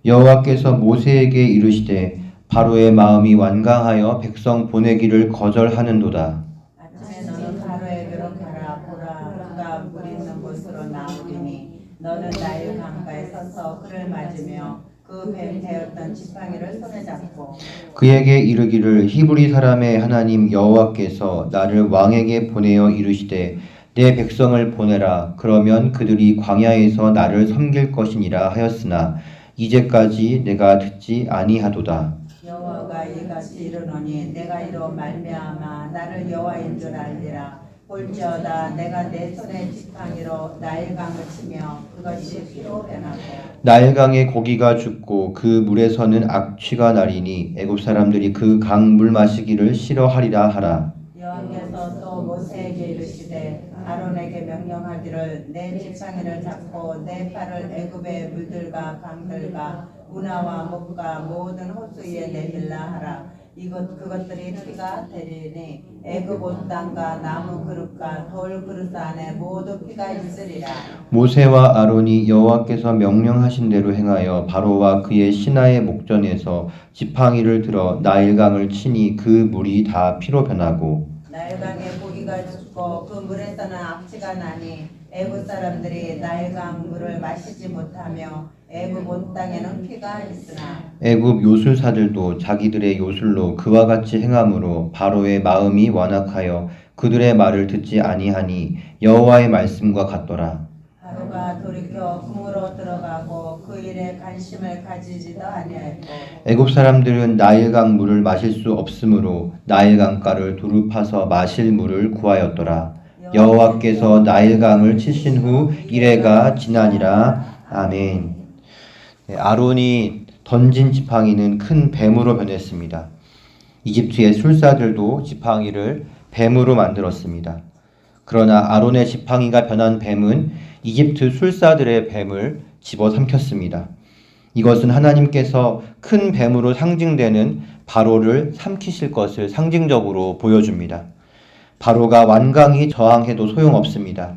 여호와께서 모세에게 이르시되 바로의 마음이 완강하여 백성 보내기를 거절하는도다. 아침에 너는 바로에게로 가라. 보라, 그가 물 있는 곳으로 나오리니 너는 나일 강가에 서서 그를 맞으며 그 뱀 되었던 지팡이를 손에 잡고 그에게 이르기를 히브리 사람의 하나님 여호와께서 나를 왕에게 보내어 이르시되 내 백성을 보내라. 그러면 그들이 광야에서 나를 섬길 것이니라 하였으나 이제까지 내가 듣지 아니하도다. 여호와가 이같이 이르노니 내가 이로 말미암아 나를 여호와인 줄 알리라. 볼지어다 내가 내 손에 지팡이로 나일강을 치며 그것이 피로 변하고 나일강의 고기가 죽고 그 물에서는 악취가 나리니 애굽 사람들이 그 강 물 마시기를 싫어하리라 하라. 여호와께서 또 모세에게 이르시되 아론에게 명령하기를 내 지팡이를 잡고 내 팔을 애굽의 물들과 강들과 운하와 목과 모든 호수 위에 내밀라 하라. 그것들이 피가 되리니 애굽 온 땅과 나무 그릇과 돌 그릇 안에 모두 피가 있으리라. 모세와 아론이 여호와께서 명령하신 대로 행하여 바로와 그의 신하의 목전에서 지팡이를 들어 나일강을 치니 그 물이 다 피로 변하고 나일강에 고기가 죽고 그 물에서는 악취가 나니 애굽 사람들이 나일강 물을 마시지 못하며 애굽 온 땅에는 피가 있으나 애굽 요술사들도 자기들의 요술로 그와 같이 행함으로 바로의 마음이 완악하여 그들의 말을 듣지 아니하니 여호와의 말씀과 같더라. 바로가 돌이켜 궁으로 들어가고 그 일에 관심을 가지지도 아니하였고 애굽 사람들은 나일강 물을 마실 수 없으므로 나일강가를 두루 파서 마실 물을 구하였더라. 여호와께서 나일강을 치신 후 이래가 지나니라. 아멘. 아론이 던진 지팡이는 큰 뱀으로 변했습니다. 이집트의 술사들도 지팡이를 뱀으로 만들었습니다. 그러나 아론의 지팡이가 변한 뱀은 이집트 술사들의 뱀을 집어삼켰습니다. 이것은 하나님께서 큰 뱀으로 상징되는 바로를 삼키실 것을 상징적으로 보여줍니다. 바로가 완강히 저항해도 소용없습니다.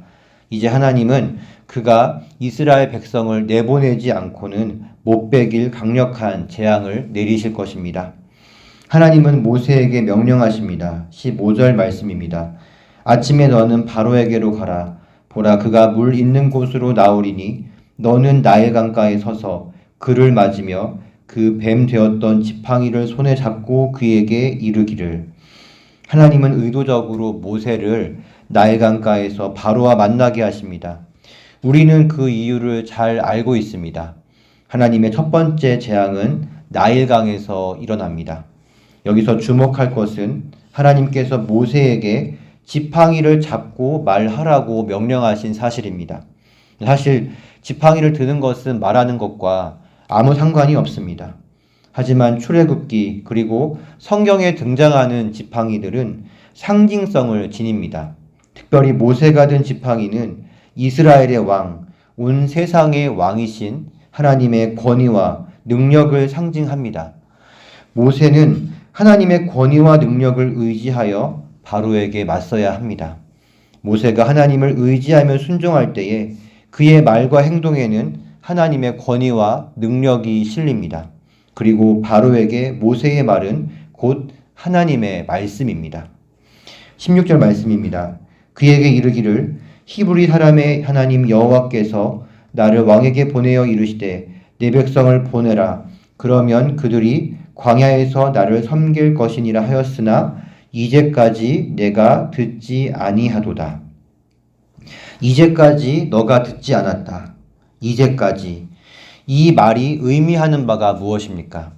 이제 하나님은 그가 이스라엘 백성을 내보내지 않고는 못 베길 강력한 재앙을 내리실 것입니다. 하나님은 모세에게 명령하십니다. 15절 말씀입니다. 아침에 너는 바로에게로 가라. 보라, 그가 물 있는 곳으로 나오리니 너는 나일 강가에 서서 그를 맞으며 그 뱀 되었던 지팡이를 손에 잡고 그에게 이르기를. 하나님은 의도적으로 모세를 나일 강가에서 바로와 만나게 하십니다. 우리는 그 이유를 잘 알고 있습니다. 하나님의 첫 번째 재앙은 나일강에서 일어납니다. 여기서 주목할 것은 하나님께서 모세에게 지팡이를 잡고 말하라고 명령하신 사실입니다. 사실 지팡이를 드는 것은 말하는 것과 아무 상관이 없습니다. 하지만 출애굽기 그리고 성경에 등장하는 지팡이들은 상징성을 지닙니다. 특별히 모세가 든 지팡이는 이스라엘의 왕, 온 세상의 왕이신 하나님의 권위와 능력을 상징합니다. 모세는 하나님의 권위와 능력을 의지하여 바로에게 맞서야 합니다. 모세가 하나님을 의지하며 순종할 때에 그의 말과 행동에는 하나님의 권위와 능력이 실립니다. 그리고 바로에게 모세의 말은 곧 하나님의 말씀입니다. 16절 말씀입니다. 그에게 이르기를 히브리 사람의 하나님 여호와께서 나를 왕에게 보내어 이르시되 내 백성을 보내라. 그러면 그들이 광야에서 나를 섬길 것이니라 하였으나 이제까지 내가 듣지 아니하도다. 이제까지 너가 듣지 않았다. 이제까지. 이 말이 의미하는 바가 무엇입니까?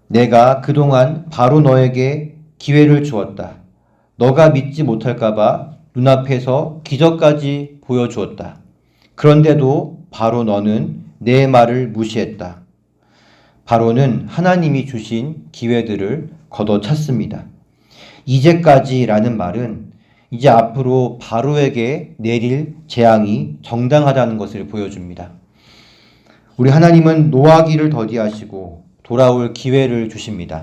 내가 그동안 바로 너에게 기회를 주었다. 너가 믿지 못할까봐 눈앞에서 기적까지 보여주었다. 그런데도 바로 너는 내 말을 무시했다. 바로는 하나님이 주신 기회들을 걷어찼습니다. 이제까지라는 말은 이제 앞으로 바로에게 내릴 재앙이 정당하다는 것을 보여줍니다. 우리 하나님은 노하기를 더디하시고 돌아올 기회를 주십니다.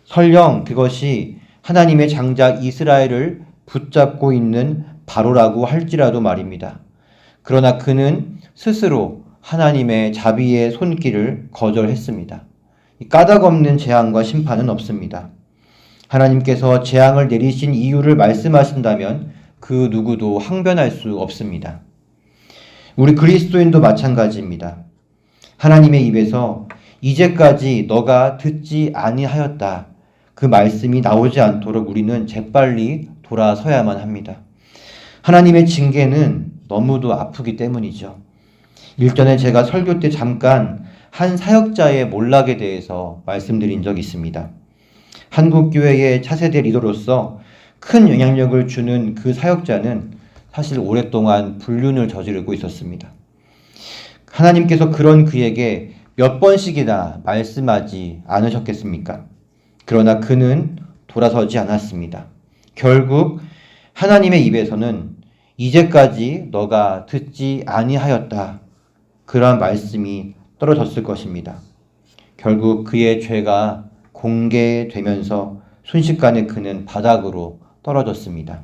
설령 그것이 하나님의 장작 이스라엘을 붙잡고 있는 바로라고 할지라도 말입니다. 그러나 그는 스스로 하나님의 자비의 손길을 거절했습니다. 까닭 없는 재앙과 심판은 없습니다. 하나님께서 재앙을 내리신 이유를 말씀하신다면 그 누구도 항변할 수 없습니다. 우리 그리스도인도 마찬가지입니다. 하나님의 입에서 이제까지 너가 듣지 아니하였다, 그 말씀이 나오지 않도록 우리는 재빨리 돌아서야만 합니다. 하나님의 징계는 너무도 아프기 때문이죠. 일전에 제가 설교 때 잠깐 한 사역자의 몰락에 대해서 말씀드린 적이 있습니다. 한국교회의 차세대 리더로서 큰 영향력을 주는 그 사역자는 사실 오랫동안 불륜을 저지르고 있었습니다. 하나님께서 그런 그에게 몇 번씩이나 말씀하지 않으셨겠습니까? 그러나 그는 돌아서지 않았습니다. 결국 하나님의 입에서는 이제까지 너가 듣지 아니하였다, 그러한 말씀이 떨어졌을 것입니다. 결국 그의 죄가 공개되면서 순식간에 그는 바닥으로 떨어졌습니다.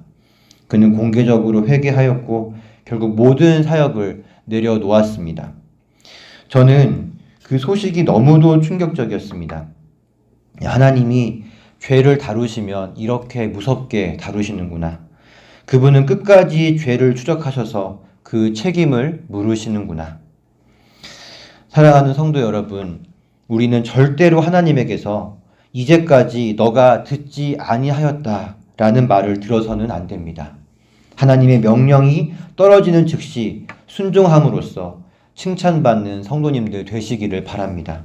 그는 공개적으로 회개하였고 결국 모든 사역을 내려놓았습니다. 저는 그 소식이 너무도 충격적이었습니다. 하나님이 죄를 다루시면 이렇게 무섭게 다루시는구나. 그분은 끝까지 죄를 추적하셔서 그 책임을 물으시는구나. 사랑하는 성도 여러분, 우리는 절대로 하나님에게서 이제까지 너가 듣지 아니하였다 라는 말을 들어서는 안 됩니다. 하나님의 명령이 떨어지는 즉시 순종함으로써 칭찬받는 성도님들 되시기를 바랍니다.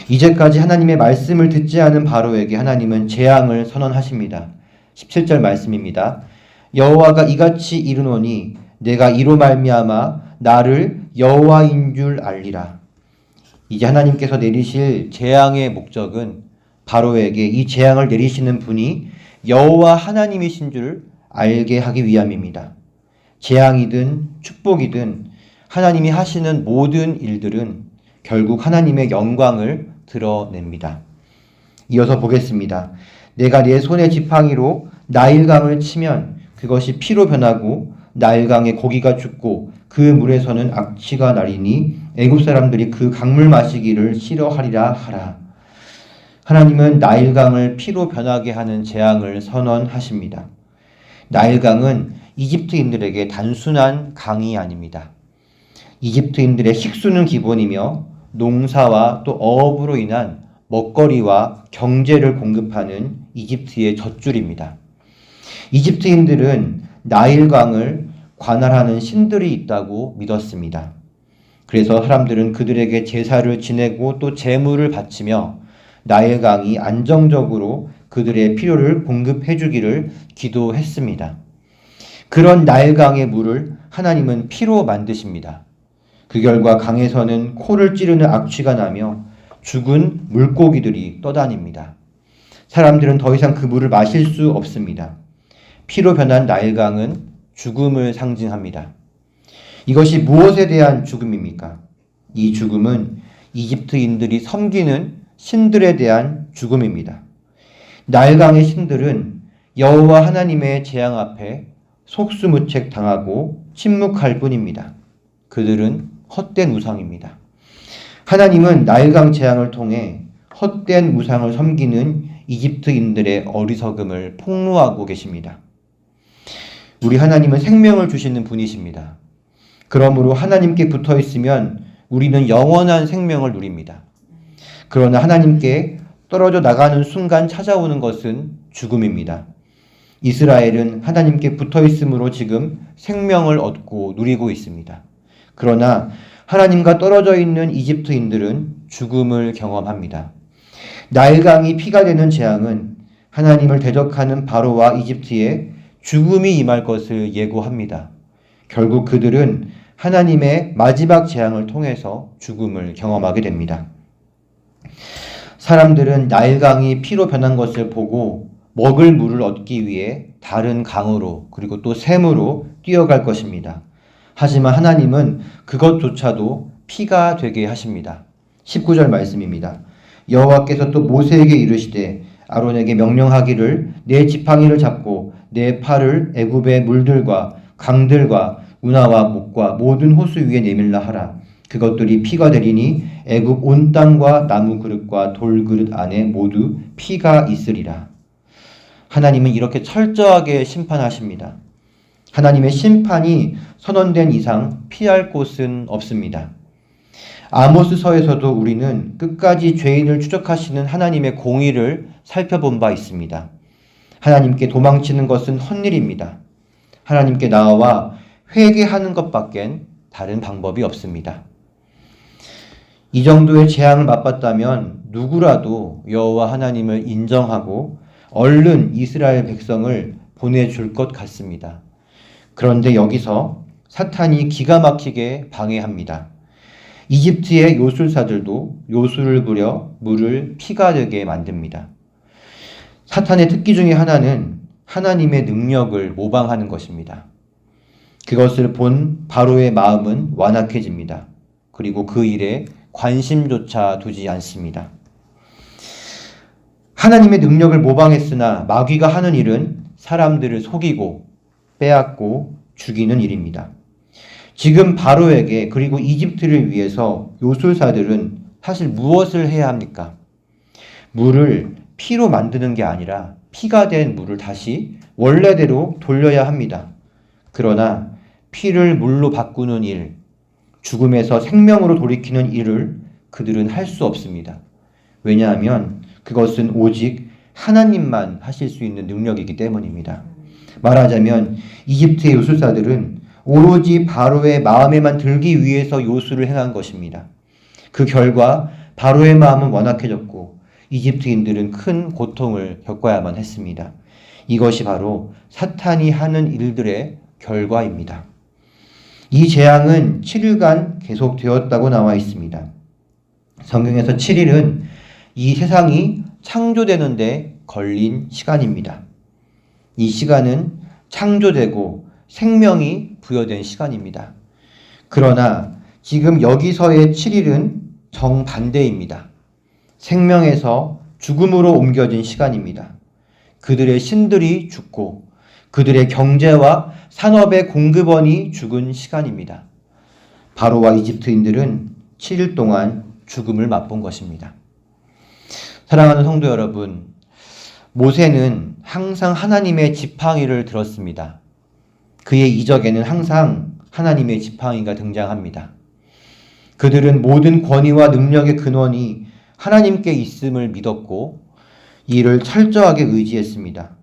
이제까지 하나님의 말씀을 듣지 않은 바로에게 하나님은 재앙을 선언하십니다. 17절 말씀입니다. 여호와가 이같이 이르노니 내가 이로 말미암아 나를 여호와인 줄 알리라. 이제 하나님께서 내리실 재앙의 목적은 바로에게 이 재앙을 내리시는 분이 여호와 하나님이신 줄 알게 하기 위함입니다. 재앙이든 축복이든 하나님이 하시는 모든 일들은 결국 하나님의 영광을 드러냅니다. 이어서 보겠습니다. 내가 내 손의 지팡이로 나일강을 치면 그것이 피로 변하고 나일강에 고기가 죽고 그 물에서는 악취가 나리니 애굽 사람들이 그 강물 마시기를 싫어하리라 하라. 하나님은 나일강을 피로 변하게 하는 재앙을 선언하십니다. 나일강은 이집트인들에게 단순한 강이 아닙니다. 이집트인들의 식수는 기본이며 농사와 또 어업으로 인한 먹거리와 경제를 공급하는 이집트의 젖줄입니다. 이집트인들은 나일강을 관할하는 신들이 있다고 믿었습니다. 그래서 사람들은 그들에게 제사를 지내고 또 제물을 바치며 나일강이 안정적으로 그들의 필요를 공급해 주기를 기도했습니다. 그런 나일강의 물을 하나님은 피로 만드십니다. 그 결과 강에서는 코를 찌르는 악취가 나며 죽은 물고기들이 떠다닙니다. 사람들은 더 이상 그 물을 마실 수 없습니다. 피로 변한 나일강은 죽음을 상징합니다. 이것이 무엇에 대한 죽음입니까? 이 죽음은 이집트인들이 섬기는 신들에 대한 죽음입니다. 나일강의 신들은 여호와 하나님의 재앙 앞에 속수무책 당하고 침묵할 뿐입니다. 그들은 헛된 우상입니다. 하나님은 나일강 재앙을 통해 헛된 우상을 섬기는 이집트인들의 어리석음을 폭로하고 계십니다. 우리 하나님은 생명을 주시는 분이십니다. 그러므로 하나님께 붙어 있으면 우리는 영원한 생명을 누립니다. 그러나 하나님께 떨어져 나가는 순간 찾아오는 것은 죽음입니다. 이스라엘은 하나님께 붙어 있음으로 지금 생명을 얻고 누리고 있습니다. 그러나 하나님과 떨어져 있는 이집트인들은 죽음을 경험합니다. 나일강이 피가 되는 재앙은 하나님을 대적하는 바로와 이집트에 죽음이 임할 것을 예고합니다. 결국 그들은 하나님의 마지막 재앙을 통해서 죽음을 경험하게 됩니다. 사람들은 나일강이 피로 변한 것을 보고 먹을 물을 얻기 위해 다른 강으로 그리고 또 샘으로 뛰어갈 것입니다. 하지만 하나님은 그것조차도 피가 되게 하십니다. 19절 말씀입니다. 여호와께서 또 모세에게 이르시되 아론에게 명령하기를 내 지팡이를 잡고 내 팔을 애굽의 물들과 강들과 운하와 목과 모든 호수 위에 내밀라 하라. 그것들이 피가 되리니 애굽 온 땅과 나무 그릇과 돌 그릇 안에 모두 피가 있으리라. 하나님은 이렇게 철저하게 심판하십니다. 하나님의 심판이 선언된 이상 피할 곳은 없습니다. 아모스서에서도 우리는 끝까지 죄인을 추적하시는 하나님의 공의를 살펴본 바 있습니다. 하나님께 도망치는 것은 헛일입니다. 하나님께 나아와 회개하는 것밖엔 다른 방법이 없습니다. 이 정도의 재앙을 맛봤다면 누구라도 여호와 하나님을 인정하고 얼른 이스라엘 백성을 보내줄 것 같습니다. 그런데 여기서 사탄이 기가 막히게 방해합니다. 이집트의 요술사들도 요술을 부려 물을 피가 되게 만듭니다. 사탄의 특기 중에 하나는 하나님의 능력을 모방하는 것입니다. 그것을 본 바로의 마음은 완악해집니다. 그리고 그 일에 관심조차 두지 않습니다. 하나님의 능력을 모방했으나 마귀가 하는 일은 사람들을 속이고 빼앗고 죽이는 일입니다. 지금 바로에게 그리고 이집트를 위해서 요술사들은 사실 무엇을 해야 합니까? 물을 피로 만드는 게 아니라 피가 된 물을 다시 원래대로 돌려야 합니다. 그러나 피를 물로 바꾸는 일, 죽음에서 생명으로 돌이키는 일을 그들은 할 수 없습니다. 왜냐하면 그것은 오직 하나님만 하실 수 있는 능력이기 때문입니다. 말하자면 이집트의 요술사들은 오로지 바로의 마음에만 들기 위해서 요술을 행한 것입니다. 그 결과 바로의 마음은 완악해졌고 이집트인들은 큰 고통을 겪어야만 했습니다. 이것이 바로 사탄이 하는 일들의 결과입니다. 이 재앙은 7일간 계속되었다고 나와 있습니다. 성경에서 7일은 이 세상이 창조되는데 걸린 시간입니다. 이 시간은 창조되고 생명이 부여된 시간입니다. 그러나 지금 여기서의 7일은 정반대입니다. 생명에서 죽음으로 옮겨진 시간입니다. 그들의 신들이 죽고 그들의 경제와 산업의 공급원이 죽은 시간입니다. 바로와 이집트인들은 7일 동안 죽음을 맛본 것입니다. 사랑하는 성도 여러분, 모세는 항상 하나님의 지팡이를 들었습니다. 그의 이적에는 항상 하나님의 지팡이가 등장합니다. 그들은 모든 권위와 능력의 근원이 하나님께 있음을 믿었고 이를 철저하게 의지했습니다.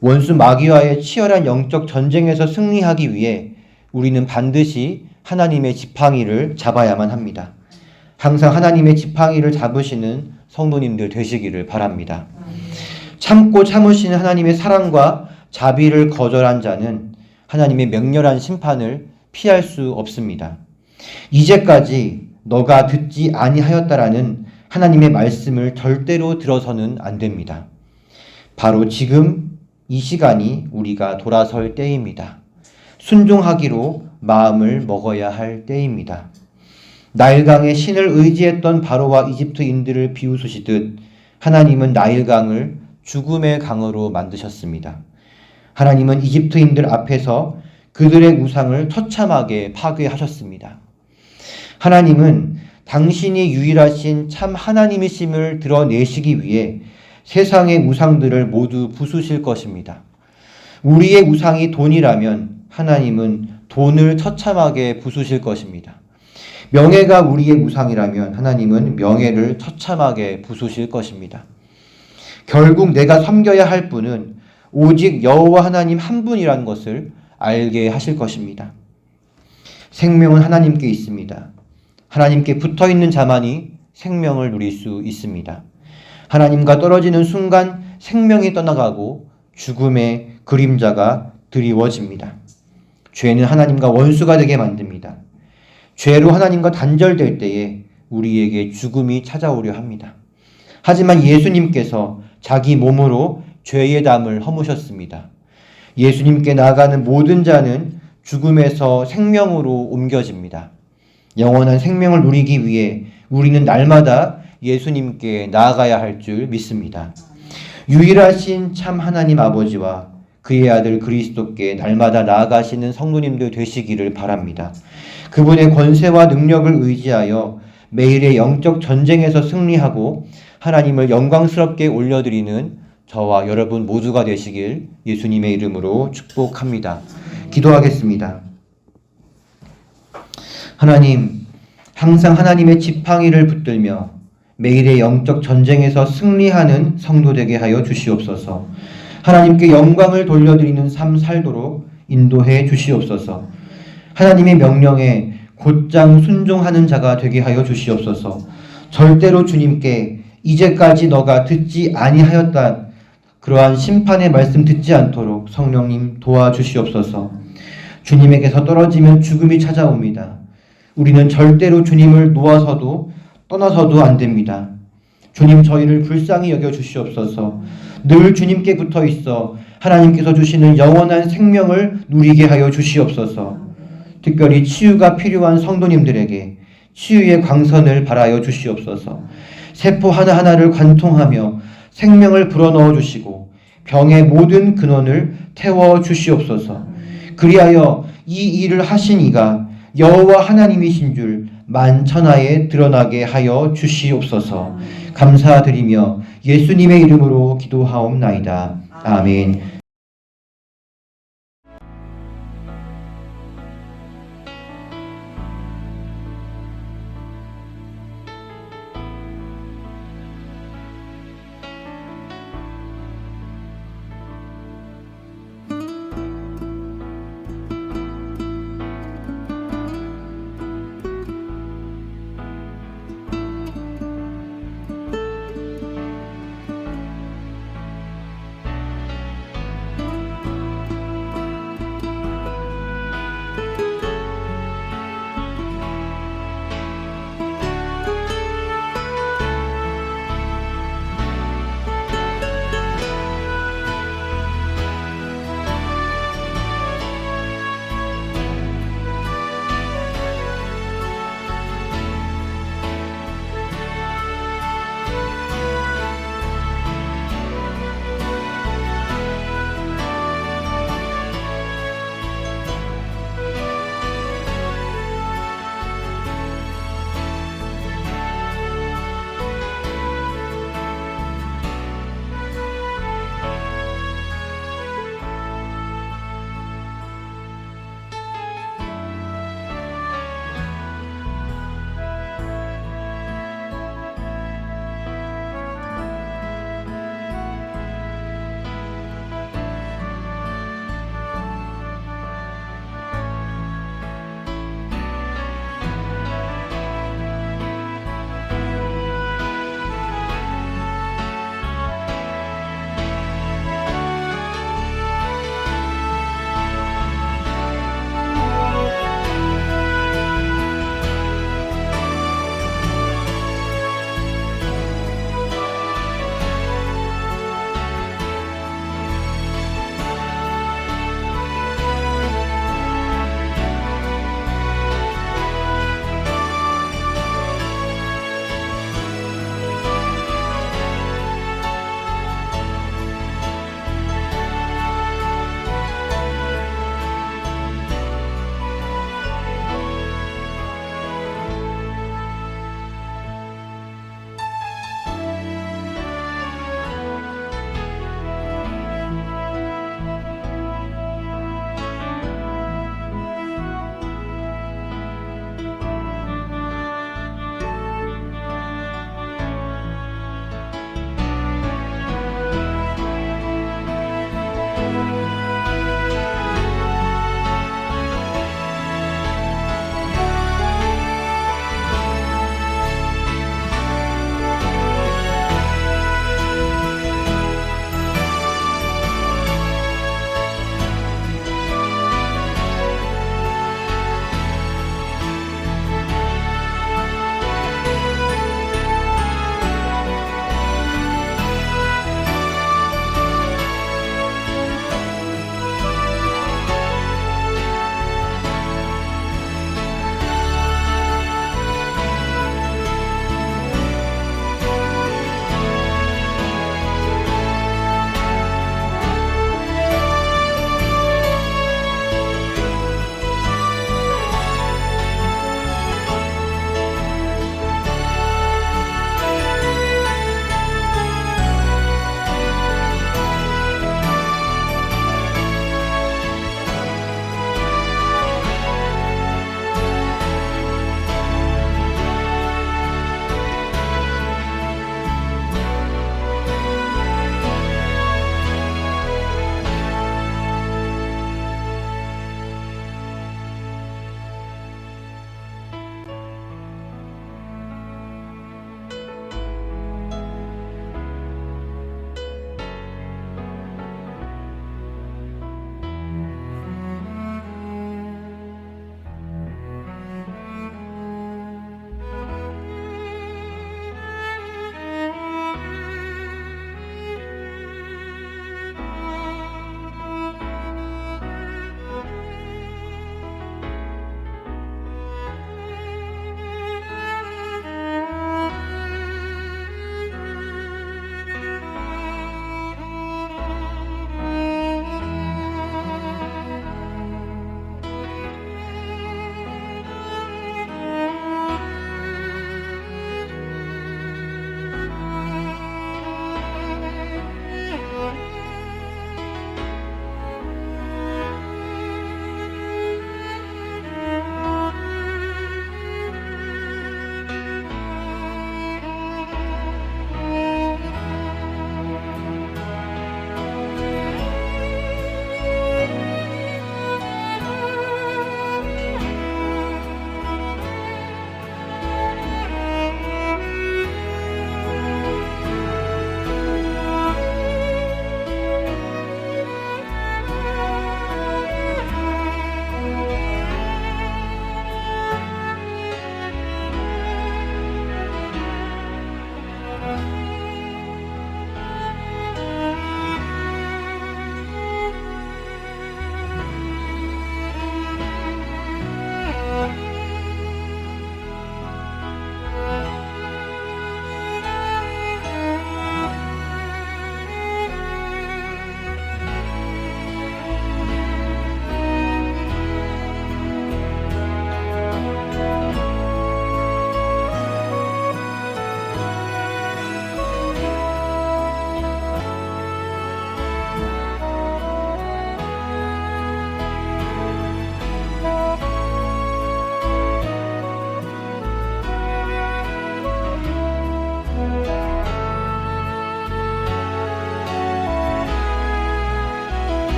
원수 마귀와의 치열한 영적 전쟁에서 승리하기 위해 우리는 반드시 하나님의 지팡이를 잡아야만 합니다. 항상 하나님의 지팡이를 잡으시는 성도님들 되시기를 바랍니다. 참고 참으시는 하나님의 사랑과 자비를 거절한 자는 하나님의 맹렬한 심판을 피할 수 없습니다. 이제까지 너가 듣지 아니하였다라는 하나님의 말씀을 절대로 들어서는 안 됩니다. 바로 지금 이 시간이 우리가 돌아설 때입니다. 순종하기로 마음을 먹어야 할 때입니다. 나일강의 신을 의지했던 바로와 이집트인들을 비웃으시듯 하나님은 나일강을 죽음의 강으로 만드셨습니다. 하나님은 이집트인들 앞에서 그들의 우상을 처참하게 파괴하셨습니다. 하나님은 당신이 유일하신 참 하나님이심을 드러내시기 위해 세상의 우상들을 모두 부수실 것입니다. 우리의 우상이 돈이라면 하나님은 돈을 처참하게 부수실 것입니다. 명예가 우리의 우상이라면 하나님은 명예를 처참하게 부수실 것입니다. 결국 내가 섬겨야 할 분은 오직 여호와 하나님 한 분이라는 것을 알게 하실 것입니다. 생명은 하나님께 있습니다. 하나님께 붙어있는 자만이 생명을 누릴 수 있습니다. 하나님과 떨어지는 순간 생명이 떠나가고 죽음의 그림자가 드리워집니다. 죄는 하나님과 원수가 되게 만듭니다. 죄로 하나님과 단절될 때에 우리에게 죽음이 찾아오려 합니다. 하지만 예수님께서 자기 몸으로 죄의 담을 허무셨습니다. 예수님께 나아가는 모든 자는 죽음에서 생명으로 옮겨집니다. 영원한 생명을 누리기 위해 우리는 날마다 예수님께 나아가야 할 줄 믿습니다. 유일하신 참 하나님 아버지와 그의 아들 그리스도께 날마다 나아가시는 성도님들 되시기를 바랍니다. 그분의 권세와 능력을 의지하여 매일의 영적 전쟁에서 승리하고 하나님을 영광스럽게 올려드리는 저와 여러분 모두가 되시길 예수님의 이름으로 축복합니다. 기도하겠습니다. 하나님, 항상 하나님의 지팡이를 붙들며 매일의 영적 전쟁에서 승리하는 성도 되게 하여 주시옵소서. 하나님께 영광을 돌려드리는 삶 살도록 인도해 주시옵소서. 하나님의 명령에 곧장 순종하는 자가 되게 하여 주시옵소서. 절대로 주님께 이제까지 너가 듣지 아니하였다 그러한 심판의 말씀 듣지 않도록 성령님 도와주시옵소서. 주님에게서 떨어지면 죽음이 찾아옵니다. 우리는 절대로 주님을 놓아서도 떠나서도 안 됩니다. 주님 저희를 불쌍히 여겨 주시옵소서. 늘 주님께 붙어 있어 하나님께서 주시는 영원한 생명을 누리게 하여 주시옵소서. 특별히 치유가 필요한 성도님들에게 치유의 광선을 발하여 주시옵소서. 세포 하나하나를 관통하며 생명을 불어넣어 주시고 병의 모든 근원을 태워 주시옵소서. 그리하여 이 일을 하신 이가 여호와 하나님이신 줄 만천하에 드러나게 하여 주시옵소서. 감사드리며 예수님의 이름으로 기도하옵나이다. 아멘.